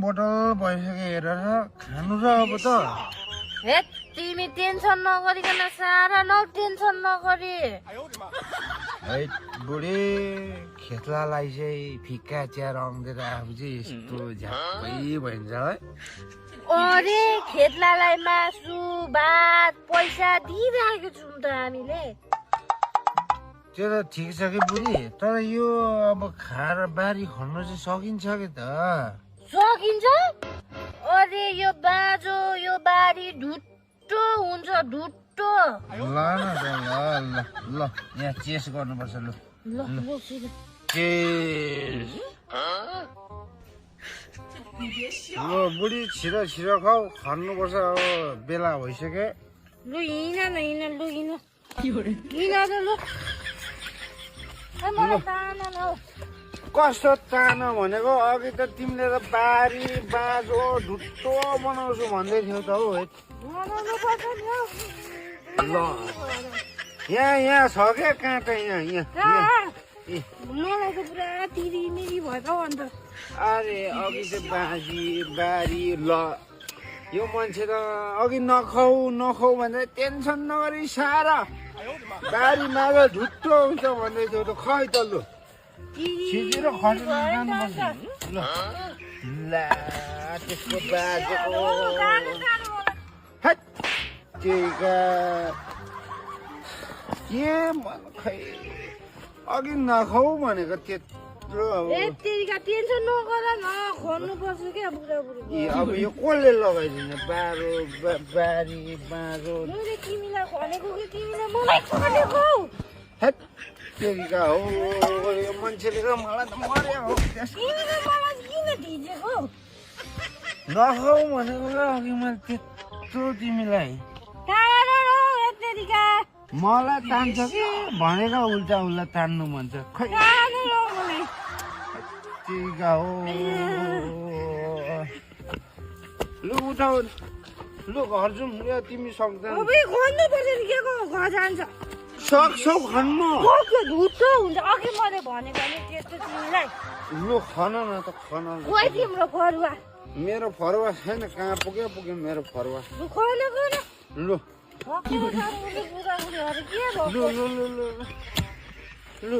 बोतल भइसक्यो हेरेर खानु र अब त हे तिमी टेन्सन नगरिकन सारा टेन्सन नगरी है बुढी खेतलालाई चाहिँ फिक्का चिया रङ्गेर आफू चाहिँ यस्तो झ्याप्पै भइन्छ है अरे खेतलालाई मासु भात पैसा दिइरहेको छौँ त हामीले त्यो त ठिक छ कि बुढी तर यो अब खाएर बारी खन्नु चाहिँ सकिन्छ कि त सकिन्छ अरे यो बाजो यो बारी ढुट्टो हुन्छ ढुट्टो ल न त ल ल ल यहाँ चेस गर्नुपर्छ लु ल चेस ल बुढी छिटो छिटो खाऊ खन्नुपर्छ अब बेला भइसक्यो लु हिँड लु हिँड त लु मलाई ताना न कस्तो चाहना भनेको अघि त तिमीले त बारी बाँझो ढुट्टो बनाउँछु भन्दै थियौ त हौ बनाउनु पर्छ नि ल यहाँ छ क्या काँटा यहाँ मलाई त पुरा तिरिमिरी भयो त अन्त अरे अघि चाहिँ बारी ल यो मान्छे त अघि नखाऊ भन्दै टेन्सन नगरी सारा बारी मागा ढुट्टो हुन्छ भन्दै थियो त खै त लु छिजेर खटेर जानुपर्छ ल ल त्यसको बाजेको हट त्यहीका के खै अघि नखाऊ भनेको त्यत्रो अब तेरिका टेन्सन नगर न खन्नु पर्छ क्या बुढाबुढी अब यो कसले लगाइदिने बारी बाँझो मैले तिमीलाई भनेको कि तिमीले मलाई खनेको हेट तेरिका हो यो मान्छेले त मलाई त मर्या हो तिमीले मलाई किन धिजेको नखाऊ भनेको ल अघि मैले त्यत्रो तिमीलाई टाढो तेरिका मलाई तान्छ कि भनेको उल्टा तान्नु भन्छ खै तेरिका हो लु उठाउ लु घर जाउँ तिमी सक्दैन खन्नु पर्छ नि के घर जान्छ सक्छौ खन्नु ढुट्टो हुन्छ अघि मैले भनेको नि त्यस्तो तिमीलाई लु खन न त खन खोइ तिम्रो फरुवा मेरो फरुवा छैन कहाँ पुग्यो मेरो फरुवा लु के भयो लु